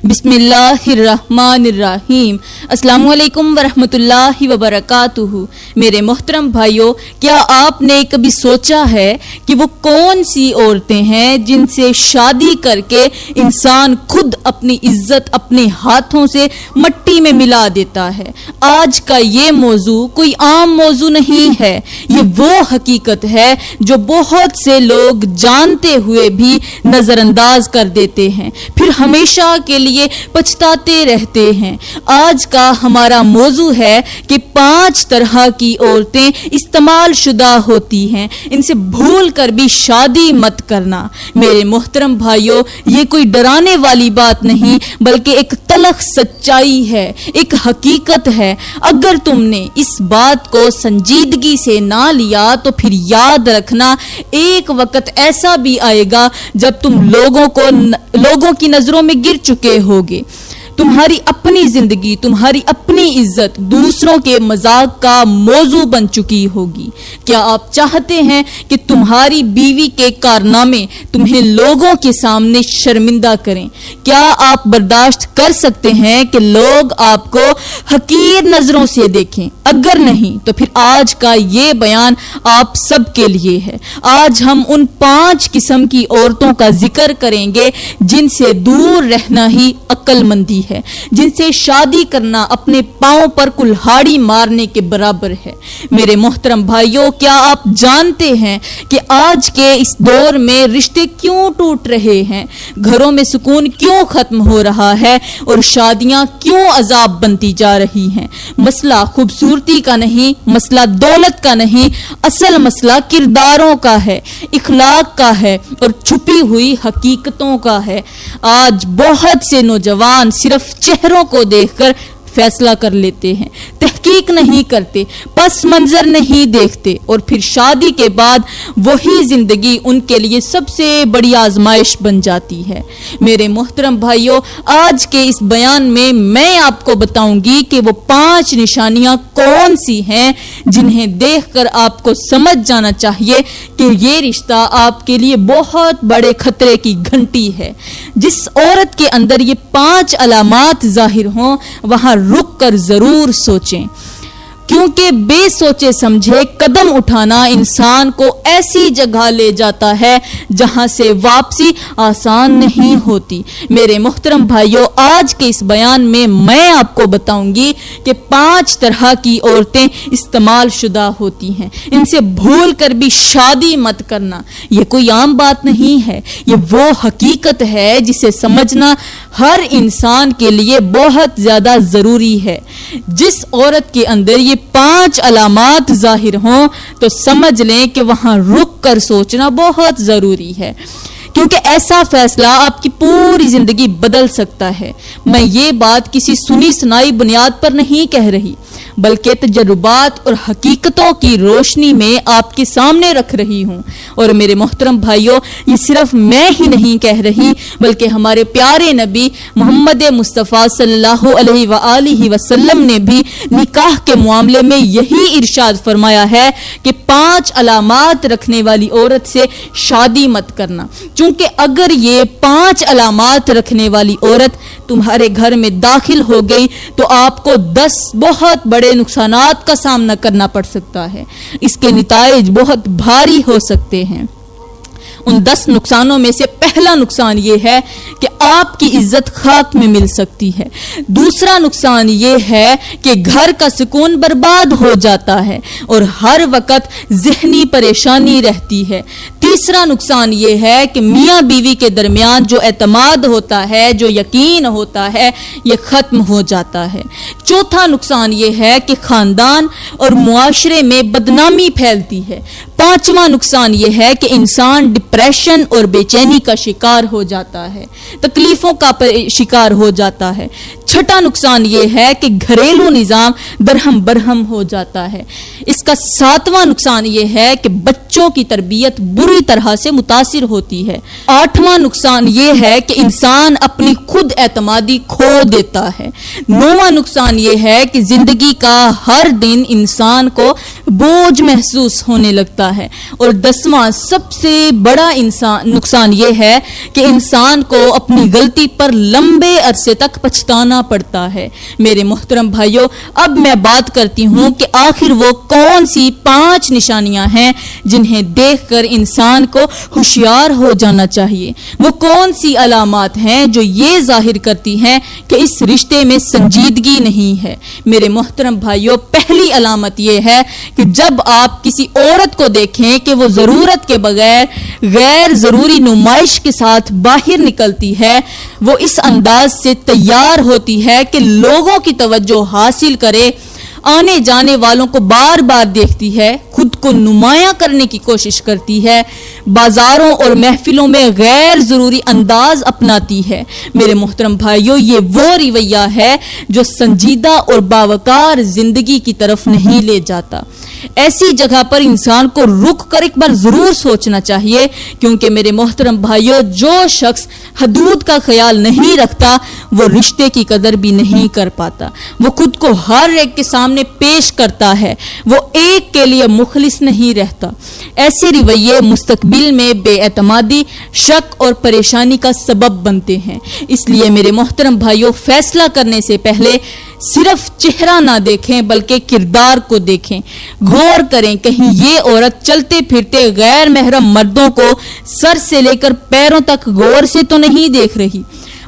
بسم اللہ الرحمن الرحیم۔ السلام علیکم ورحمۃ اللہ وبرکاتہ۔ میرے محترم بھائیوں، کیا آپ نے کبھی سوچا ہے کہ وہ کون سی عورتیں ہیں جن سے شادی کر کے انسان خود اپنی عزت اپنے ہاتھوں سے مٹی میں ملا دیتا ہے؟ آج کا یہ موضوع کوئی عام موضوع نہیں ہے، یہ وہ حقیقت ہے جو بہت سے لوگ جانتے ہوئے بھی نظر انداز کر دیتے ہیں، پھر ہمیشہ کے لیے پچھتاتے رہتے ہیں۔ آج کا ہمارا موضوع ہے کہ 5 طرح کی عورتیں استعمال شدہ ہوتی ہیں، ان سے بھول کر بھی شادی مت کرنا۔ میرے محترم بھائیوں، یہ کوئی ڈرانے والی بات نہیں بلکہ ایک تلخ سچائی ہے، ایک حقیقت ہے۔ اگر تم نے اس بات کو سنجیدگی سے نہ لیا تو پھر یاد رکھنا، ایک وقت ایسا بھی آئے گا جب تم لوگوں کی نظروں میں گر چکے ہوگے۔ تمہاری اپنی زندگی، تمہاری اپنی عزت دوسروں کے مذاق کا موضوع بن چکی ہوگی۔ کیا آپ چاہتے ہیں کہ تمہاری بیوی کے کارنامے تمہیں لوگوں کے سامنے شرمندہ کریں؟ کیا آپ برداشت کر سکتے ہیں کہ لوگ آپ کو حقیر نظروں سے دیکھیں؟ اگر نہیں تو پھر آج کا یہ بیان آپ سب کے لیے ہے۔ آج ہم ان 5 قسم کی عورتوں کا ذکر کریں گے جن سے دور رہنا ہی عقل مندی ہے، جن سے شادی کرنا اپنے پاؤں پر کلہاڑی مارنے کے برابر ہے۔ میرے محترم بھائیوں، کیا آپ جانتے ہیں کہ آج کے اس دور میں رشتے کیوں ٹوٹ رہے ہیں، گھروں میں سکون کیوں ختم ہو رہا ہے اور شادیاں کیوں عذاب بنتی جا رہی ہیں؟ مسئلہ خوبصورتی کا نہیں، مسئلہ دولت کا نہیں، اصل مسئلہ کرداروں کا ہے، اخلاق کا ہے اور چھپی ہوئی حقیقتوں کا ہے۔ آج بہت سے نوجوان صرف چہروں کو دیکھ کر فیصلہ کر لیتے ہیں، تحقیق نہیں کرتے، پس منظر نہیں دیکھتے، اور پھر شادی کے بعد وہی زندگی ان کے لیے سب سے بڑی آزمائش بن جاتی ہے۔ میرے محترم بھائیوں، آج کے اس بیان میں آپ کو بتاؤں گی کہ وہ 5 نشانیاں کون سی ہیں جنہیں دیکھ کر آپ کو سمجھ جانا چاہیے کہ یہ رشتہ آپ کے لیے بہت بڑے خطرے کی گھنٹی ہے۔ جس عورت کے اندر یہ 5 علامات ظاہر ہوں، وہاں رک کر ضرور سوچیں، کیونکہ بے سوچے سمجھے قدم اٹھانا انسان کو ایسی جگہ لے جاتا ہے جہاں سے واپسی آسان نہیں ہوتی۔ میرے محترم بھائیوں، آج کے اس بیان میں آپ کو بتاؤں گی کہ 5 طرح کی عورتیں استعمال شدہ ہوتی ہیں، ان سے بھول کر بھی شادی مت کرنا۔ یہ کوئی عام بات نہیں ہے، یہ وہ حقیقت ہے جسے سمجھنا ہر انسان کے لیے بہت زیادہ ضروری ہے۔ جس عورت کے اندر یہ 5 علامات ظاہر ہوں تو سمجھ لیں کہ وہاں رک کر سوچنا بہت ضروری ہے، کیونکہ ایسا فیصلہ آپ کی پوری زندگی بدل سکتا ہے۔ میں یہ بات کسی سنی سنائی بنیاد پر نہیں کہہ رہی، بلکہ تجربات اور حقیقتوں کی روشنی میں آپ کے سامنے رکھ رہی ہوں۔ اور میرے محترم بھائیوں، یہ صرف میں ہی نہیں کہہ رہی بلکہ ہمارے پیارے نبی محمد مصطفیٰ صلی اللہ علیہ وآلہ وسلم نے بھی نکاح کے معاملے میں یہی ارشاد فرمایا ہے کہ 5 علامات رکھنے والی عورت سے شادی مت کرنا، چونکہ اگر یہ 5 علامات رکھنے والی عورت تمہارے گھر میں داخل ہو گئی تو آپ کو 10 بہت بڑے نقصانات کا سامنا کرنا پڑ سکتا ہے۔ اس کے نتائج بہت بھاری ہو سکتے ہیں۔ ان 10 نقصانوں میں سے پہلا نقصان یہ ہے کہ آپ کی عزت خاک میں مل سکتی ہے۔ دوسرا نقصان یہ ہے کہ گھر کا سکون برباد ہو جاتا ہے اور ہر وقت ذہنی پریشانی رہتی ہے۔ تیسرا نقصان یہ ہے کہ میاں بیوی کے درمیان جو اعتماد ہوتا ہے، جو یقین ہوتا ہے، یہ ختم ہو جاتا ہے۔ چوتھا نقصان یہ ہے کہ خاندان اور معاشرے میں بدنامی پھیلتی ہے۔ پانچواں نقصان یہ ہے کہ انسان ڈپریشن اور بے چینی کا شکار ہو جاتا ہے، تکلیفوں کا شکار ہو جاتا ہے۔ چھٹا نقصان یہ ہے کہ گھریلو نظام درہم برہم ہو جاتا ہے۔ اس کا 7واں نقصان یہ ہے کہ بچوں کی تربیت بری طرح سے متاثر ہوتی ہے۔ 8واں نقصان یہ ہے کہ انسان اپنی خود اعتمادی کھو دیتا ہے۔ 9واں نقصان یہ ہے کہ زندگی کا ہر دن انسان کو بوجھ محسوس ہونے لگتا ہے. اور 10واں سب سے بڑا نقصان یہ ہے کہ انسان کو اپنی غلطی پر لمبے عرصے تک پچھتانا پڑتا ہے. میرے محترم بھائیوں، اب میں بات کرتی ہوں کہ آخر وہ کون سی 5 نشانیاں ہیں جنہیں دیکھ کر انسان کو ہوشیار ہو جانا چاہیے. وہ کون سی علامات ہیں جو یہ ظاہر کرتی ہیں کہ اس رشتے میں سنجیدگی نہیں ہے. میرے محترم بھائیوں، پہلی علامت یہ ہے کہ جب آپ کسی عورت کو دیکھیں کہ وہ ضرورت کے بغیر غیر ضروری نمائش کے ساتھ باہر نکلتی ہے، وہ اس انداز سے تیار ہوتی ہے کہ لوگوں کی توجہ حاصل کرے، آنے جانے والوں کو بار بار دیکھتی ہے، خود کو نمایاں کرنے کی کوشش کرتی ہے، بازاروں اور محفلوں میں غیر ضروری انداز اپناتی ہے. میرے محترم بھائیوں، یہ وہ رویہ ہے جو سنجیدہ اور باوقار زندگی کی طرف نہیں لے جاتا. ایسی جگہ پر انسان کو رک کر ایک بار ضرور سوچنا چاہیے، کیونکہ میرے محترم بھائیوں، جو شخص حدود کا خیال نہیں رکھتا وہ رشتے کی قدر بھی نہیں کر پاتا. وہ خود کو ہر ایک کے سامنے پیش کرتا ہے، وہ ایک کے لیے مخلص نہیں رہتا. ایسے رویے مستقبل میں بے اعتمادی، شک اور پریشانی کا سبب بنتے ہیں. اس لیے میرے محترم بھائیوں، فیصلہ کرنے سے پہلے صرف چہرہ نہ دیکھیں بلکہ کردار کو دیکھیں. غور کریں کہیں یہ عورت چلتے پھرتے غیر محرم مردوں کو سر سے لے کر پیروں تک غور سے تو نہیں دیکھ رہی،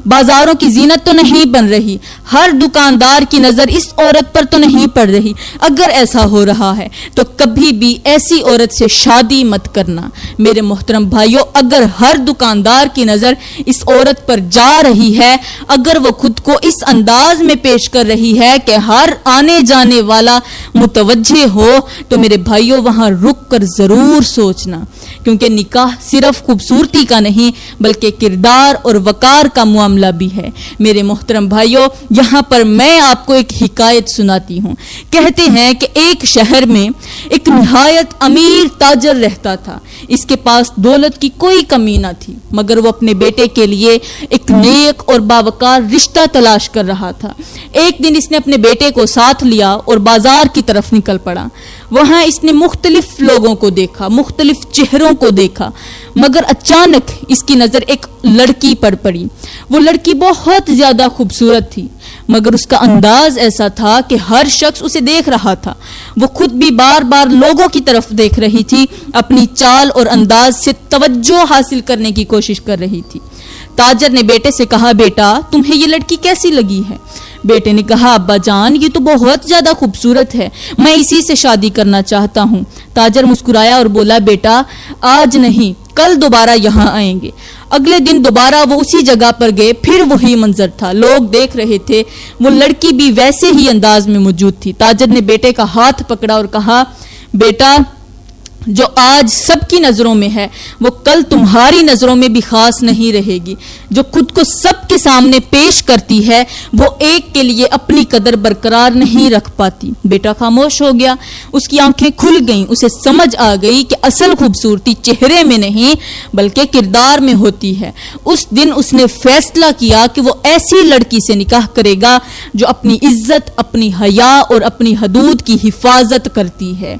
بازاروں کی زینت تو نہیں بن رہی، ہر دکاندار کی نظر اس عورت پر تو نہیں پڑ رہی. اگر ایسا ہو رہا ہے تو کبھی بھی ایسی عورت سے شادی مت کرنا. میرے محترم بھائیوں، اگر ہر دکاندار کی نظر اس عورت پر جا رہی ہے، اگر وہ خود کو اس انداز میں پیش کر رہی ہے کہ ہر آنے جانے والا متوجہ ہو، تو میرے بھائیوں وہاں رک کر ضرور سوچنا، کیونکہ نکاح صرف خوبصورتی کا نہیں بلکہ کردار اور وقار کا معاملہ بھی ہے. میرے محترم بھائیوں، یہاں پر میں آپ کو ایک حکایت سناتی ہوں. کہتے ہیں کہ ایک شہر میں ایک نہایت امیر تاجر رہتا تھا. اس کے پاس دولت کی کوئی کمی نہ تھی، مگر وہ اپنے بیٹے کے لیے ایک نیک اور باوقار رشتہ تلاش کر رہا تھا. ایک دن اس نے اپنے بیٹے کو ساتھ لیا اور بازار کی طرف نکل پڑا. وہاں اس نے مختلف لوگوں کو دیکھا، مختلف چہروں کو دیکھا، مگر اچانک اس کی نظر ایک لڑکی پر پڑی. وہ لڑکی بہت زیادہ خوبصورت تھی، مگر اس کا انداز ایسا تھا کہ ہر شخص اسے دیکھ رہا تھا. وہ خود بھی بار بار لوگوں کی طرف دیکھ رہی تھی، اپنی چال اور انداز سے توجہ حاصل کرنے کی کوشش کر رہی تھی. تاجر نے بیٹے سے کہا، بیٹا تمہیں یہ لڑکی کیسی لگی ہے؟ بیٹے نے کہا، ابا جان یہ تو بہت زیادہ خوبصورت ہے، میں اسی سے شادی کرنا چاہتا ہوں. تاجر مسکرایا اور بولا، بیٹا آج نہیں کل دوبارہ یہاں آئیں گے. اگلے دن دوبارہ وہ اسی جگہ پر گئے، پھر وہی منظر تھا، لوگ دیکھ رہے تھے، وہ لڑکی بھی ویسے ہی انداز میں موجود تھی. تاجر نے بیٹے کا ہاتھ پکڑا اور کہا، بیٹا جو آج سب کی نظروں میں ہے وہ کل تمہاری نظروں میں بھی خاص نہیں رہے گی. جو خود کو سب کے سامنے پیش کرتی ہے وہ ایک کے لیے اپنی قدر برقرار نہیں رکھ پاتی. بیٹا خاموش ہو گیا، اس کی آنکھیں کھل گئیں، اسے سمجھ آ گئی کہ اصل خوبصورتی چہرے میں نہیں بلکہ کردار میں ہوتی ہے. اس دن اس نے فیصلہ کیا کہ وہ ایسی لڑکی سے نکاح کرے گا جو اپنی عزت، اپنی حیا اور اپنی حدود کی حفاظت کرتی ہے،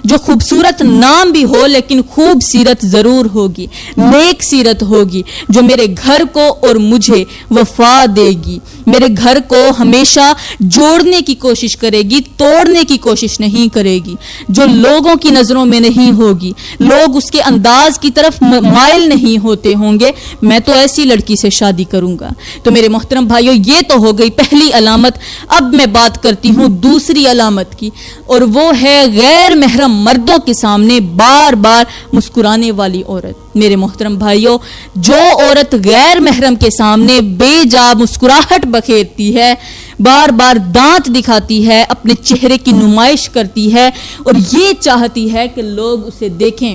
جو خوبصورت نام بھی ہو لیکن خوب سیرت ضرور ہوگی، نیک سیرت ہوگی، جو میرے گھر کو اور مجھے وفا دے گی، میرے گھر کو ہمیشہ جوڑنے کی کوشش کرے گی، توڑنے کی کوشش نہیں کرے گی، جو لوگوں کی نظروں میں نہیں ہوگی، لوگ اس کے انداز کی طرف مائل نہیں ہوتے ہوں گے. میں تو ایسی لڑکی سے شادی کروں گا. تو میرے محترم بھائیوں، یہ تو ہو گئی پہلی علامت. اب میں بات کرتی ہوں دوسری علامت کی، اور وہ ہے غیر محرم مردوں کے سامنے بار بار مسکرانے والی عورت. میرے محترم بھائیوں، جو عورت غیر محرم کے سامنے بے جا مسکراہٹ بکھیرتی ہے، بار بار دانت دکھاتی ہے، اپنے چہرے کی نمائش کرتی ہے اور یہ چاہتی ہے کہ لوگ اسے دیکھیں،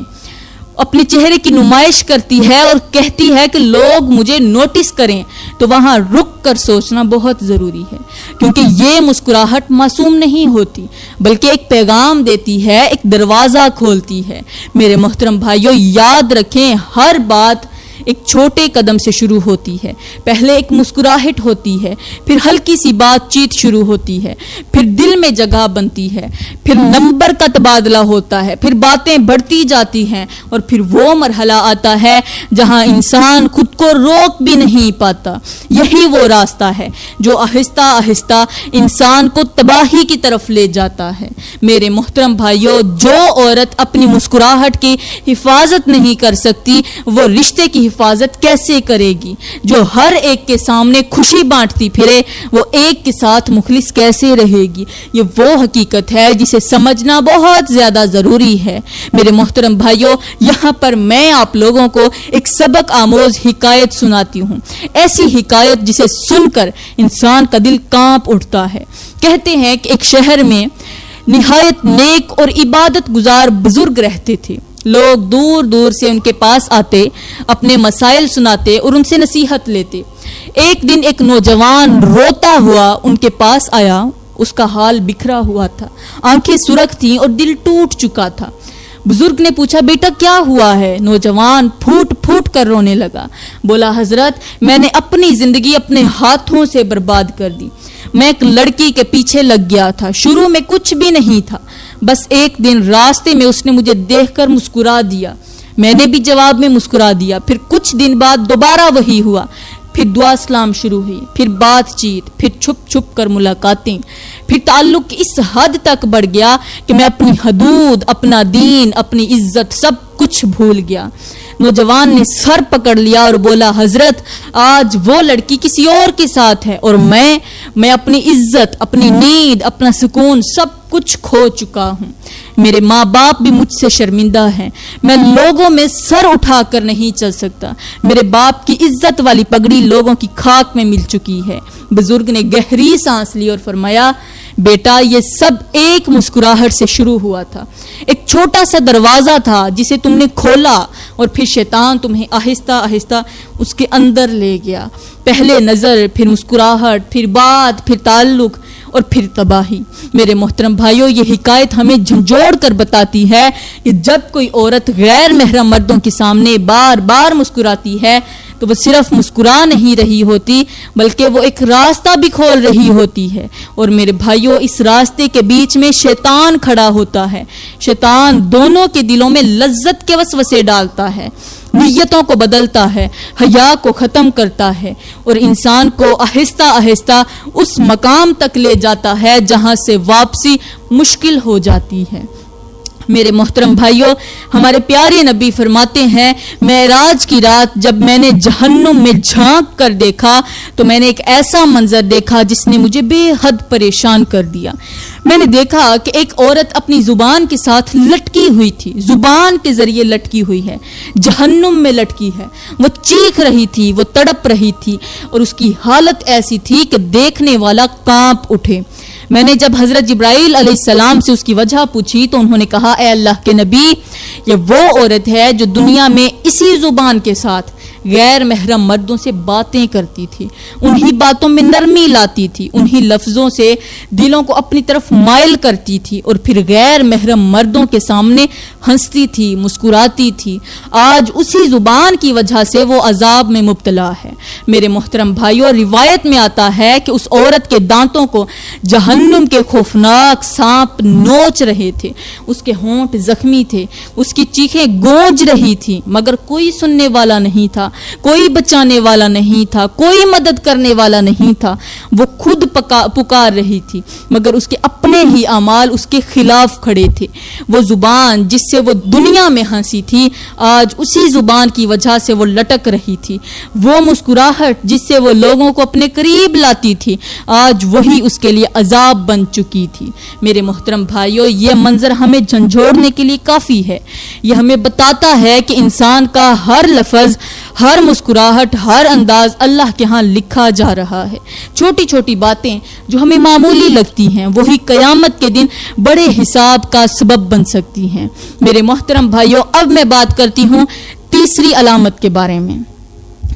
اپنے چہرے کی نمائش کرتی ہے اور کہتی ہے کہ لوگ مجھے نوٹس کریں، تو وہاں رک کر سوچنا بہت ضروری ہے. کیونکہ یہ مسکراہٹ معصوم نہیں ہوتی بلکہ ایک پیغام دیتی ہے، ایک دروازہ کھولتی ہے. میرے محترم بھائیوں، یاد رکھیں ہر بات ایک چھوٹے قدم سے شروع ہوتی ہے. پہلے ایک مسکراہٹ ہوتی ہے، پھر ہلکی سی بات چیت شروع ہوتی ہے، پھر دل دل میں جگہ بنتی ہے، پھر نمبر کا تبادلہ ہوتا ہے، پھر باتیں بڑھتی جاتی ہیں، اور پھر وہ مرحلہ آتا ہے جہاں انسان خود کو روک بھی نہیں پاتا۔ یہی وہ راستہ ہے جو آہستہ آہستہ انسان کو تباہی کی طرف لے جاتا ہے۔ میرے محترم بھائیو، جو عورت اپنی مسکراہٹ کی حفاظت نہیں کر سکتی وہ رشتے کی حفاظت کیسے کرے گی؟ جو ہر ایک کے سامنے خوشی بانٹتی پھرے وہ ایک کے ساتھ مخلص کیسے رہے گی؟ یہ وہ حقیقت ہے جسے سمجھنا بہت زیادہ ضروری ہے۔ میرے محترم بھائیو، یہاں پر میں آپ لوگوں کو ایک سبق آموز حکایت سناتی ہوں، ایسی حکایت جسے سن کر انسان کا دل کانپ اٹھتا ہے۔ کہتے ہیں کہ ایک شہر میں نہایت نیک اور عبادت گزار بزرگ رہتے تھے۔ لوگ دور دور سے ان کے پاس آتے، اپنے مسائل سناتے اور ان سے نصیحت لیتے۔ ایک دن ایک نوجوان روتا ہوا ان کے پاس آیا۔ اس کا حال بکھرا ہوا تھا، آنکھیں سرخ تھیں اور دل ٹوٹ چکا تھا۔ بزرگ نے پوچھا، بیٹا کیا ہوا ہے؟ نوجوان پھوٹ پھوٹ کر رونے لگا، بولا، حضرت میں نے اپنی زندگی اپنے ہاتھوں سے برباد کر دی۔ میں ایک لڑکی کے پیچھے لگ گیا تھا، شروع میں کچھ بھی نہیں تھا، بس ایک دن راستے میں اس نے مجھے دیکھ کر مسکرا دیا، میں نے بھی جواب میں مسکرا دیا، پھر کچھ دن بعد دوبارہ وہی ہوا، پھر دعا سلام شروع ہوئی، پھر بات چیت، پھر چھپ چھپ کر ملاقاتیں، پھر تعلق اس حد تک بڑھ گیا کہ میں اپنی حدود، اپنا دین، اپنی عزت سب کچھ بھول گیا۔ نوجوان نے سر پکڑ لیا اور بولا، حضرت آج وہ لڑکی کسی اور کے ساتھ ہے اور میں اپنی عزت، اپنی نیند، اپنا سکون سب کچھ کھو چکا ہوں۔ میرے ماں باپ بھی مجھ سے شرمندہ ہیں، میں لوگوں میں سر اٹھا کر نہیں چل سکتا، میرے باپ کی عزت والی پگڑی لوگوں کی خاک میں مل چکی ہے۔ بزرگ نے گہری سانس لی اور فرمایا، بیٹا یہ سب ایک مسکراہٹ سے شروع ہوا تھا، ایک چھوٹا سا دروازہ تھا جسے تم نے کھولا اور پھر شیطان تمہیں آہستہ آہستہ اس کے اندر لے گیا۔ پہلے نظر، پھر مسکراہٹ، پھر بات، پھر تعلق اور پھر تباہی۔ میرے محترم بھائیوں، یہ حکایت ہمیں جھنجھوڑ کر بتاتی ہے کہ جب کوئی عورت غیر محرم مردوں کے سامنے بار بار مسکراتی ہے تو وہ صرف مسکرا نہیں رہی ہوتی بلکہ وہ ایک راستہ بھی کھول رہی ہوتی ہے۔ اور میرے بھائیوں، اس راستے کے بیچ میں شیطان کھڑا ہوتا ہے۔ شیطان دونوں کے دلوں میں لذت کے وسوسے ڈالتا ہے، نیتوں کو بدلتا ہے، حیا کو ختم کرتا ہے اور انسان کو آہستہ آہستہ اس مقام تک لے جاتا ہے جہاں سے واپسی مشکل ہو جاتی ہے۔ میرے محترم بھائیوں، ہمارے پیارے نبی فرماتے ہیں، معراج کی رات جب میں نے جہنم میں جھانک کر دیکھا تو میں نے ایک ایسا منظر دیکھا جس نے مجھے بے حد پریشان کر دیا۔ میں نے دیکھا کہ ایک عورت اپنی زبان کے ساتھ لٹکی ہوئی تھی، زبان کے ذریعے لٹکی ہوئی ہے، جہنم میں لٹکی ہے۔ وہ چیخ رہی تھی، وہ تڑپ رہی تھی اور اس کی حالت ایسی تھی کہ دیکھنے والا کانپ اٹھے۔ میں نے جب حضرت جبرائیل علیہ السلام سے اس کی وجہ پوچھی تو انہوں نے کہا، اے اللہ کے نبی، یہ وہ عورت ہے جو دنیا میں اسی زبان کے ساتھ غیر محرم مردوں سے باتیں کرتی تھی، انہی باتوں میں نرمی لاتی تھی، انہی لفظوں سے دلوں کو اپنی طرف مائل کرتی تھی اور پھر غیر محرم مردوں کے سامنے ہنستی تھی، مسکراتی تھی۔ آج اسی زبان کی وجہ سے وہ عذاب میں مبتلا ہے۔ میرے محترم بھائیوں، روایت میں آتا ہے کہ اس عورت کے دانتوں کو جہنم کے خوفناک سانپ نوچ رہے تھے، اس کے ہونٹ زخمی تھے، اس کی چیخیں گونج رہی تھی، مگر کوئی سننے والا نہیں تھا، کوئی بچانے والا نہیں تھا، کوئی مدد کرنے والا نہیں تھا۔ وہ خود پکار رہی تھی مگر اس کے اپنے ہی اعمال اس کے خلاف کھڑے تھے۔ وہ زبان جس سے وہ دنیا میں ہنسی تھی آج اسی زبان کی وجہ سے وہ لٹک رہی تھی۔ وہ مسکراہٹ جس سے وہ لوگوں کو اپنے قریب لاتی تھی آج وہی اس کے لیے عذاب بن چکی تھی۔ میرے محترم بھائیوں، یہ منظر ہمیں جھنجھوڑنے کے لیے کافی ہے۔ یہ ہمیں بتاتا ہے کہ انسان کا ہر لفظ، ہر مسکراہٹ، ہر انداز اللہ کے ہاں لکھا جا رہا ہے۔ چھوٹی چھوٹی باتیں جو ہمیں معمولی لگتی ہیں وہی قیامت کے دن بڑے حساب کا سبب بن سکتی ہیں۔ میرے محترم بھائیوں، اب میں بات کرتی ہوں تیسری علامت کے بارے میں۔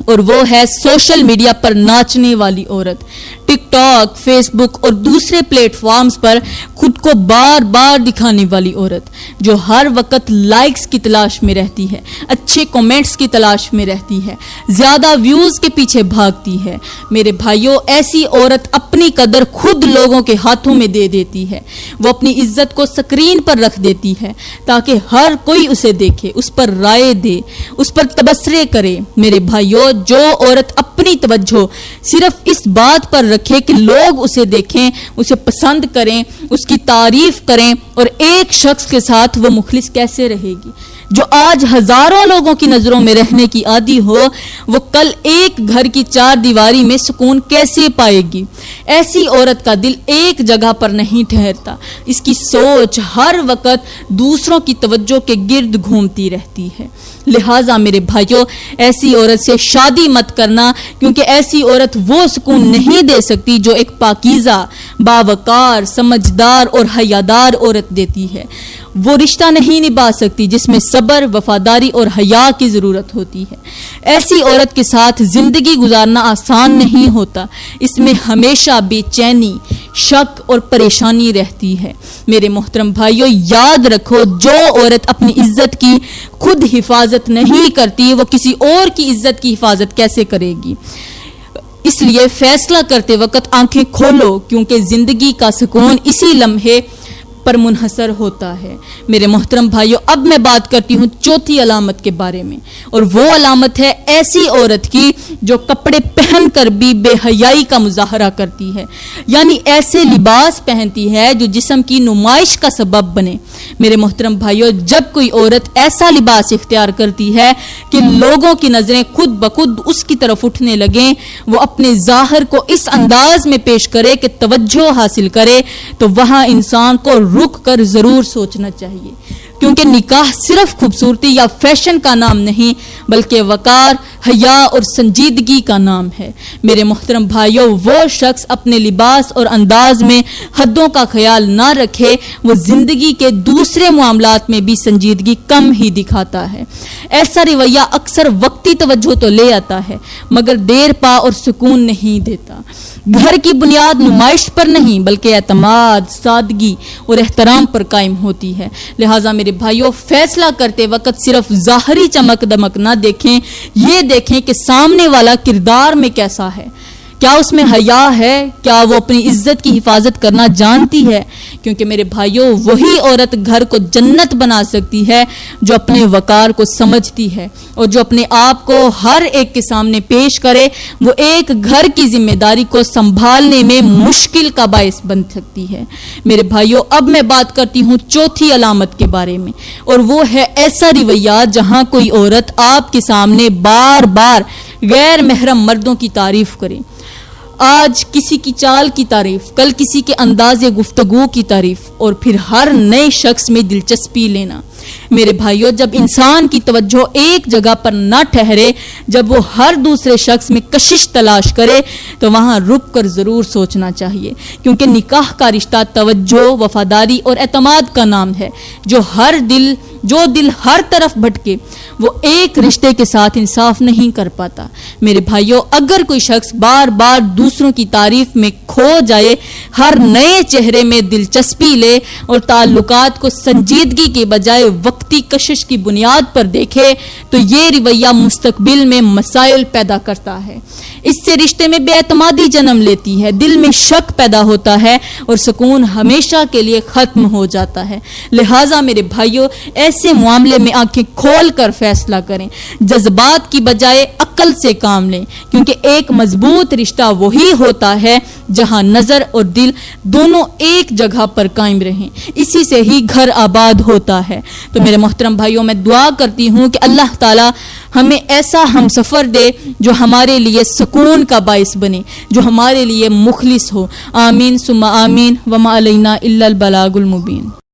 اور وہ ہے سوشل میڈیا پر ناچنے والی عورت، ٹک ٹاک، فیس بک اور دوسرے پلیٹ فارمز پر خود کو بار بار دکھانے والی عورت جو ہر وقت لائکس کی تلاش میں رہتی ہے، اچھے کومنٹس کی تلاش میں رہتی ہے، زیادہ ویوز کے پیچھے بھاگتی ہے۔ میرے بھائیوں، ایسی عورت اپنی قدر خود لوگوں کے ہاتھوں میں دے دیتی ہے، وہ اپنی عزت کو سکرین پر رکھ دیتی ہے تاکہ ہر کوئی اسے دیکھے، اس پر رائے دے، اس پر تبصرے کرے۔ میرے بھائیوں، جو عورت اپنی توجہ صرف اس بات پر رکھے کہ لوگ اسے دیکھیں، اسے پسند کریں، اس کی تعریف کریں، اور ایک شخص کے ساتھ وہ مخلص کیسے رہے گی؟ جو آج ہزاروں لوگوں کی نظروں میں رہنے کی عادی ہو، وہ کل ایک گھر کی چار دیواری میں سکون کیسے پائے گی؟ ایسی عورت کا دل ایک جگہ پر نہیں ٹھہرتا، اس کی سوچ ہر وقت دوسروں کی توجہ کے گرد گھومتی رہتی ہے۔ لہٰذا میرے بھائیوں، ایسی عورت سے شادی مت کرنا، کیونکہ ایسی عورت وہ سکون نہیں دے سکتی جو ایک پاکیزہ، باوقار، سمجھدار اور حیادار عورت دیتی ہے۔ وہ رشتہ نہیں نبھا سکتی جس میں صبر، وفاداری اور حیا کی ضرورت ہوتی ہے۔ ایسی عورت کے ساتھ زندگی گزارنا آسان نہیں ہوتا، اس میں ہمیشہ بے چینی، شک اور پریشانی رہتی ہے۔ میرے محترم بھائیوں، یاد رکھو، جو عورت اپنی عزت کی خود حفاظت نہیں کرتی، وہ کسی اور کی عزت کی حفاظت کیسے کرے گی؟ اس لیے فیصلہ کرتے وقت آنکھیں کھولو، کیونکہ زندگی کا سکون اسی لمحے پر منحصر ہوتا ہے۔ میرے محترم بھائیوں، اب میں بات کرتی ہوں چوتھی علامت کے بارے میں، اور وہ علامت ہے ایسی عورت کی جو کپڑے پہن کر بھی بے حیائی کا مظاہرہ کرتی ہے، یعنی ایسے لباس پہنتی ہے جو جسم کی نمائش کا سبب بنے۔ میرے محترم بھائیوں، جب کوئی عورت ایسا لباس اختیار کرتی ہے کہ لوگوں کی نظریں خود بخود اس کی طرف اٹھنے لگیں، وہ اپنے ظاہر کو اس انداز میں پیش کرے کہ توجہ حاصل کرے، تو وہاں انسان کو رک کر ضرور سوچنا چاہیے، کیونکہ نکاح صرف خوبصورتی یا فیشن کا نام نہیں بلکہ وقار، حیا اور سنجیدگی کا نام ہے۔ میرے محترم بھائیوں، وہ شخص اپنے لباس اور انداز میں حدوں کا خیال نہ رکھے، وہ زندگی کے دوسرے معاملات میں بھی سنجیدگی کم ہی دکھاتا ہے۔ ایسا رویہ اکثر وقتی توجہ تو لے آتا ہے مگر دیر پا اور سکون نہیں دیتا۔ گھر کی بنیاد نمائش پر نہیں بلکہ اعتماد، سادگی اور احترام پر قائم ہوتی ہے۔ لہٰذا میرے بھائیوں، فیصلہ کرتے وقت صرف ظاہری چمک دمک نہ دیکھیں، یہ دیکھیں کہ سامنے والا کردار میں کیسا ہے، کیا اس میں حیا ہے، کیا وہ اپنی عزت کی حفاظت کرنا جانتی ہے، کیونکہ میرے بھائیوں، وہی عورت گھر کو جنت بنا سکتی ہے جو اپنے وقار کو سمجھتی ہے اور جو اپنے آپ کو ہر ایک کے سامنے پیش کرے۔ وہ ایک گھر کی ذمہ داری کو سنبھالنے میں مشکل کا باعث بن سکتی ہے۔ میرے بھائیوں، اب میں بات کرتی ہوں چوتھی علامت کے بارے میں، اور وہ ہے ایسا رویہ جہاں کوئی عورت آپ کے سامنے بار بار غیر محرم مردوں کی تعریف کرے۔ آج کسی کی چال کی تعریف، کل کسی کے انداز گفتگو کی تعریف، اور پھر ہر نئے شخص میں دلچسپی لینا۔ میرے بھائیوں، جب انسان کی توجہ ایک جگہ پر نہ ٹھہرے، جب وہ ہر دوسرے شخص میں کشش تلاش کرے، تو وہاں رک کر ضرور سوچنا چاہیے، کیونکہ نکاح کا رشتہ توجہ، وفاداری اور اعتماد کا نام ہے۔ جو دل ہر طرف بھٹکے، وہ ایک رشتے کے ساتھ انصاف نہیں کر پاتا۔ میرے بھائیوں، اگر کوئی شخص بار بار دوسروں کی تعریف میں کھو جائے، ہر نئے چہرے میں دلچسپی لے اور تعلقات کو سنجیدگی کے بجائے وقتی کشش کی بنیاد پر دیکھے، تو یہ رویہ مستقبل میں مسائل پیدا کرتا ہے۔ اس سے رشتے میں بے اعتمادی جنم لیتی ہے، دل میں شک پیدا ہوتا ہے اور سکون ہمیشہ کے لیے ختم ہو جاتا ہے۔ لہٰذا میرے بھائیوں، ایسے معاملے میں آنکھیں کھول کر فیصلہ کریں، جذبات کی بجائے عقل سے کام لیں، کیونکہ ایک مضبوط رشتہ وہی ہوتا ہے جہاں نظر اور دل دونوں ایک جگہ پر قائم رہیں، اسی سے ہی گھر آباد ہوتا ہے۔ تو میرے محترم بھائیوں، میں دعا کرتی ہوں کہ اللہ تعالی ہمیں ایسا ہم سفر دے جو ہمارے لیے سکون کا باعث بنے، جو ہمارے لیے مخلص ہو۔ آمین ثم آمین، وما علینا الا البلاغ المبین۔